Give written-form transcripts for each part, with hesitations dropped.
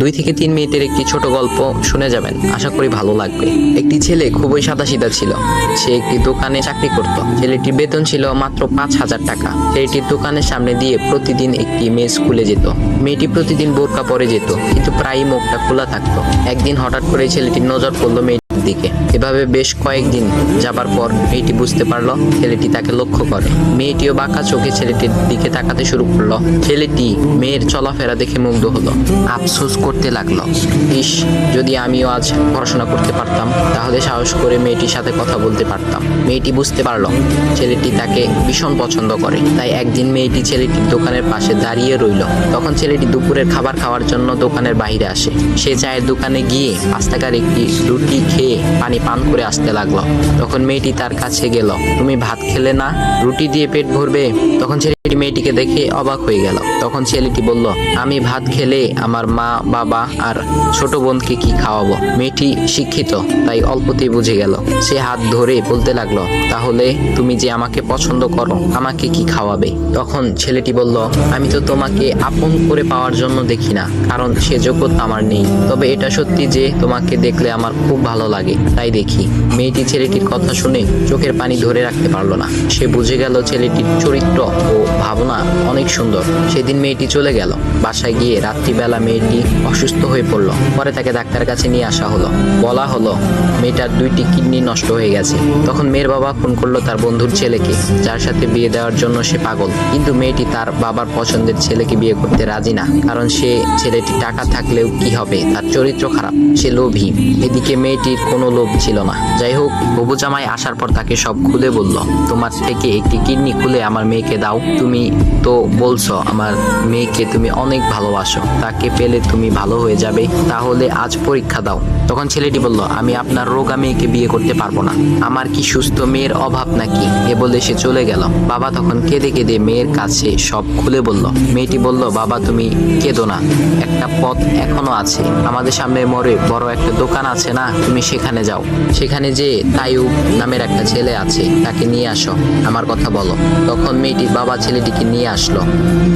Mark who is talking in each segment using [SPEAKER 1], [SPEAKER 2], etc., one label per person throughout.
[SPEAKER 1] 2 থেকে 3 মিনিটের একটি ছোট গল্প শুনে যাবেন, আশা করি ভালো লাগবে। একটি ছেলে খুবই সাদাসিধা ছিল। সে একটি দোকানে চাকরি করত। ছেলেটির বেতন ছিল মাত্র 5,000 টাকা। ছেলেটির দোকানের সামনে দিয়ে প্রতিদিন একটি মেয়ে স্কুলে যেত। মেয়েটি প্রতিদিন বোরকা পরে যেত, কিন্তু প্রায়ই মুখটা খোলা থাকতো। একদিন হঠাৎ করে ছেলেটির নজর পড়লো মেয়েটির দিকে। এভাবে বেশ কয়েকদিন যাবার পর মেয়েটি বুঝতে পারলো ছেলেটি তাকে লক্ষ্য করে। মেয়েটিও বাঁকা চোখে ছেলেটির দিকে তাকাতে শুরু করলো। ছেলেটি মেয়ের চলাফেরা দেখে মুগ্ধ হলো। আফসোস করতে লাগলো, ইস, যদি আমিও আজ পড়াশোনা করতে পারতাম, তাহলে সাহস করে মেয়েটির সাথে কথা বলতে পারতাম। মেয়েটি বুঝতে পারলো ছেলেটি তাকে ভীষণ পছন্দ করে। তাই একদিন মেয়েটি ছেলেটির দোকানের পাশে দাঁড়িয়ে রইল। তখন ছেলেটি দুপুরের খাবার খাওয়ার জন্য দোকানের বাইরে আসে। সে চায়ের দোকানে গিয়ে 5 টাকার একটি রুটি খেয়ে পানি পান করে আসতে লাগলো। তখন মেয়েটি তার কাছে গেল। তুমি ভাত খেলে না, রুটি দিয়ে পেট ভরবে? তখন ছেলেটি মেয়েটিকে দেখে অবাক হয়ে গেল। তখন ছেলেটি বলল, আমি ভাত খেলে আমার মা, বাবা আর ছোট বোনকে কি খাওয়াবো? মেয়েটি শিক্ষিত, তাই অল্পতেই বুঝে গেল। সে হাত ধরে বলতে লাগলো, তাহলে তুমি যে আমাকে পছন্দ করো, আমাকে কি খাওয়াবে? তখন ছেলেটি বলল, আমি তো তোমাকে আপন করে পাওয়ার জন্য দেখি না, কারণ সে যোগ্যতা আমার নেই। তবে এটা সত্যি যে তোমাকে দেখলে আমার খুব ভালো লাগে, তাই দেখি। মেয়েটি ছেলেটির কথা শুনে চোখের পানি ধরে রাখতে পারলো না। সে বুঝে গেল ছেলেটির চরিত্র ও ভাবনা অনেক সুন্দর। সেদিন মেয়েটি চলে গেল। বাসায় গিয়ে রাত্রিবেলা মেয়েটি অসুস্থ হয়ে পড়লো। পরে তাকে ডাক্তারের কাছে নিয়ে আসা হলো। বলা হলো মেয়েটার 2টি কিডনি নষ্ট হয়ে গেছে। তখন মেয়ের বাবা ফোন করলো তার বন্ধুর ছেলেকে, যার সাথে বিয়ে দেওয়ার জন্য সে পাগল। কিন্তু মেয়েটি তার বাবার পছন্দের ছেলেকে বিয়ে করতে রাজি না, কারণ সে ছেলেটি টাকা থাকলেও কি হবে, তার চরিত্র খারাপ, সে লোভী। এদিকে মেয়েটির কোনো লোভ ছিল না। যাই হোক, হবু জামাই আসার পর তাকে সব খুলে বলল, তোমার থেকে একটি কিডনি খুলে আমার মেয়েকে দাও। তুমি তো বলছো আমার মেয়েকে তুমি অনেক ভালোবাসো, তাকে পেলে তুমি ভালো হয়ে যাবে, তাহলে আজ পরীক্ষা দাও। তখন ছেলেটি বলল, আমি আপনার রোগা মেয়েকে বিয়ে করতে পারবো না, আমার কি সুস্থ মেয়ের অভাব নাকি? এ বলে সে চলে গেল। বাবা তখন কেঁদে কেঁদে মেয়ের কাছে সব খুলে বলল। মেয়েটি বলল, বাবা তুমি কেঁদো না, একটা পথ এখনো আছে। আমাদের সামনে মোড়ে বড় একটা দোকান আছে না, তুমি সেখানে যাও। সেখানে যে তাইয়ুব নামের একটা ছেলে আছে, তাকে নিয়ে আসো, আমার কথা বলো। তখন মেয়েটির বাবা ছেলেটিকে নিয়ে আসলো।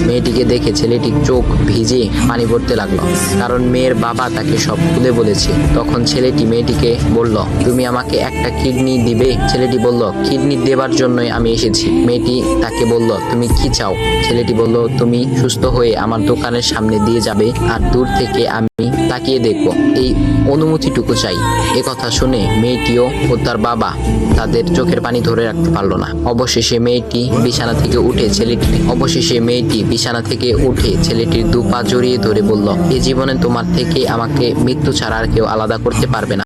[SPEAKER 1] মেয়েটিকে দেখে ছেলেটির চোখ ভিজে পানি পড়তে লাগলো, কারণ মেয়ের বাবা তাকে সব খুলে বলেছে। তখন ছেলেটি মেয়েটিকে বলল, তুমি আমাকে একটা কিডনি দিবে? ছেলেটি বলল, কিডনি দেবার জন্যই আমি এসেছি। মেয়েটি তাকে বলল, তুমি কি চাও? ছেলেটি বলল, তুমি সুস্থ হয়ে আমার দোকানের সামনে দিয়ে যাবে, আর দূর থেকে আমি তাকিয়ে দেখব, এই অনুমতিটুকু চাই। এ কথা শুনে মেয়েটিও ও তার বাবা তাদের চোখের পানি ধরে রাখতে পারলো না। অবশেষে মেয়েটি বিছানা থেকে উঠে ছেলেটির 2 পা জড়িয়ে ধরে বলল, এ জীবনে তোমার থেকে আমাকে মৃত্যু ছাড়া আর কেউ আলাদা করতে পারবে না।